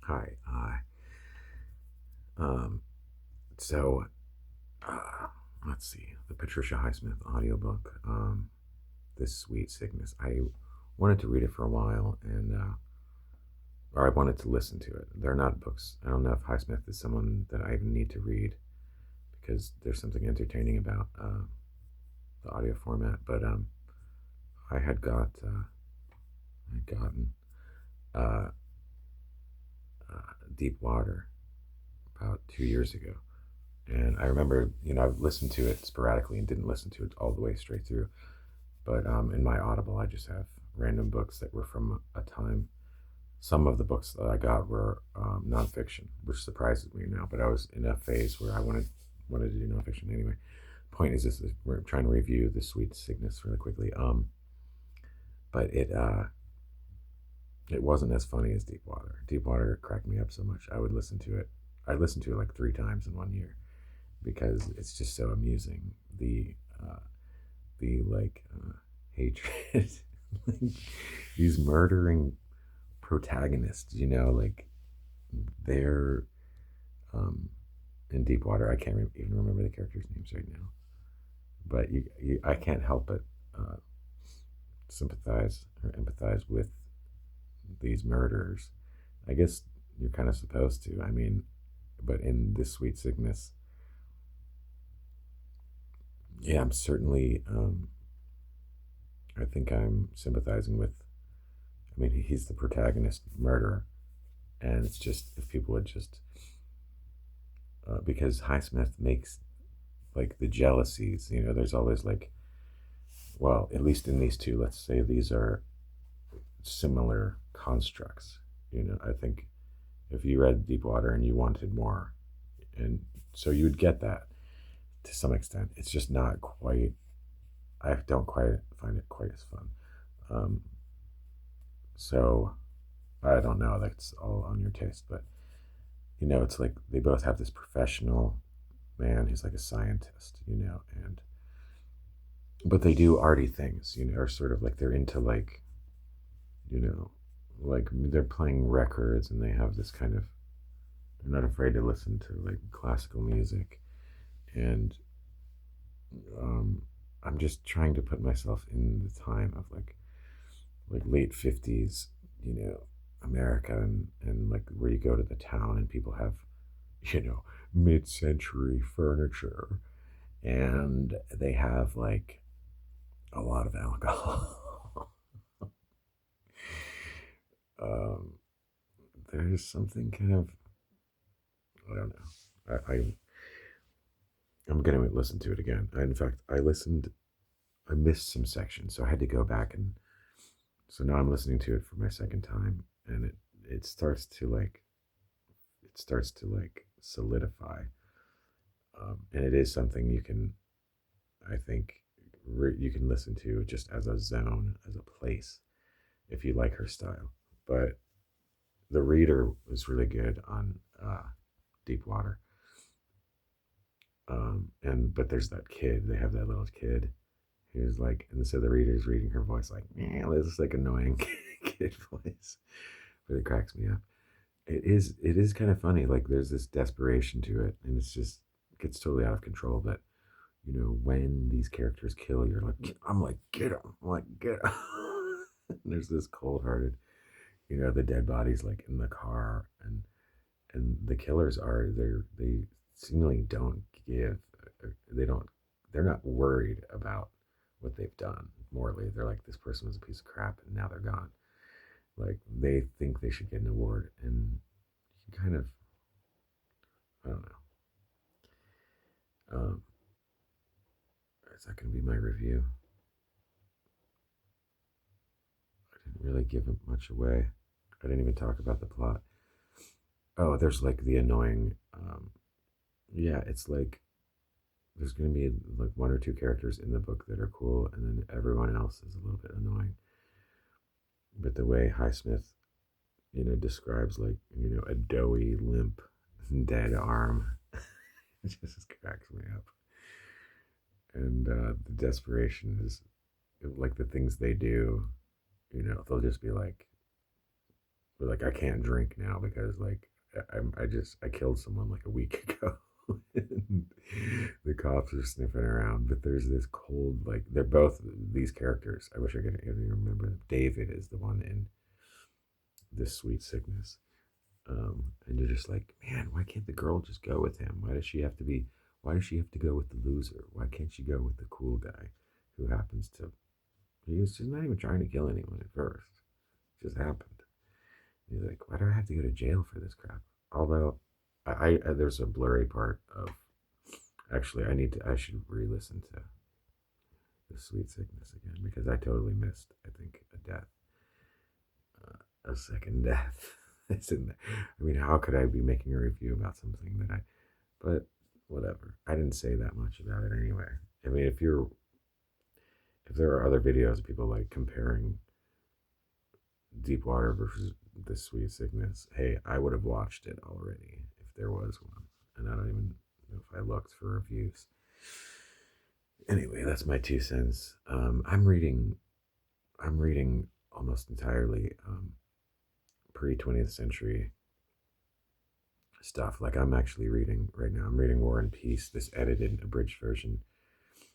Hi. Um, so, uh, let's see. The Patricia Highsmith audiobook, This Sweet Sickness. I wanted to read it for a while, or I wanted to listen to it. They're not books. I don't know if Highsmith is someone that I even need to read because there's something entertaining about the audio format. But I had gotten uh, Deep Water about 2 years ago. And I remember, I've listened to it sporadically and didn't listen to it all the way straight through. But in my Audible, I just have random books that were from a time. Some of the books that I got were nonfiction, which surprises me now. But I was in a phase where I wanted to do nonfiction anyway. Point is this: we're trying to review The Sweet Sickness really quickly. But it wasn't as funny as Deep Water. Deep Water cracked me up so much. I would listen to it. I listened to it like 3 times in 1 year because it's just so amusing. The hatred, like, these murdering protagonists. Like they're in Deep Water. I can't even remember the characters' names right now, but I can't help but sympathize or empathize with these murderers. I guess you're kind of supposed to. I mean, but in This Sweet Sickness, yeah, I'm certainly. I think I'm sympathizing with. I mean, he's the protagonist murderer, and it's just if people would just because Highsmith makes like the jealousies. There's always like, well, at least in these two, let's say these are similar constructs. I think if you read Deepwater and you wanted more, and so you would get that to some extent. It's just not quite. I don't quite find it quite as fun. Um, so I don't know. That's all on your taste, but it's like they both have this professional man who's like a scientist, and but they do arty things, or sort of like they're into like, you know, like they're playing records and they have this kind of, they're not afraid to listen to like classical music. And um, I'm just trying to put myself in the time of like late 50s, America, and like where you go to the town and people have, mid-century furniture, and they have like a lot of alcohol. um, there's something kind of, I don't know. I'm gonna listen to it again. In fact, I missed some sections, so I had to go back, and so now I'm listening to it for my second time, and it starts to like solidify, and it is something you can, I think, you can listen to just as a zone, as a place, if you like her style. But the reader was really good on Deep Water. And but there's that kid. They have that little kid who's like, and so the reader's reading her voice like, yeah, this is like annoying kid voice, but it cracks me up. It is kind of funny. Like there's this desperation to it, and it gets totally out of control. But when these characters kill, you're like, I'm like, get him, I'm like, get him. There's this cold-hearted, the dead bodies like in the car, and the killers are they seemingly don't give, they don't, they're not worried about what they've done morally. They're like, this person was a piece of crap and now they're gone. Like they think they should get an award, and you kind of, I don't know. um, is that going to be my review? I didn't really give it much away. I didn't even talk about the plot. Oh, there's like the annoying, yeah, it's like there's going to be like one or two characters in the book that are cool, and then everyone else is a little bit annoying. But the way Highsmith, describes like, a doughy, limp, dead arm, it just cracks me up. And the desperation is like the things they do, they'll just be like, like I can't drink now because like I killed someone like a week ago. And the cops are sniffing around, but there's this cold, like they're both these characters. I wish I could even remember them. David is the one in This Sweet Sickness. And you're just like, man, why can't the girl just go with him? Why does she have to be? Why does she have to go with the loser? Why can't she go with the cool guy who happens to? He's just not even trying to kill anyone at first. It just happened. And he's like, why do I have to go to jail for this crap? Although, there's a blurry part of. Actually, I should re-listen to The Sweet Sickness again because I totally missed. I think a death, a second death. I mean, how could I be making a review about something that I? But whatever. I didn't say that much about it anyway. I mean, if there are other videos of people like comparing Deepwater versus The Sweet Sickness, hey, I would have watched it already if there was one, and I don't even know if I looked for reviews. Anyway, that's my 2 cents. I'm reading almost entirely pre 20th century stuff. Like I'm actually reading right now. I'm reading War and Peace, this edited, abridged version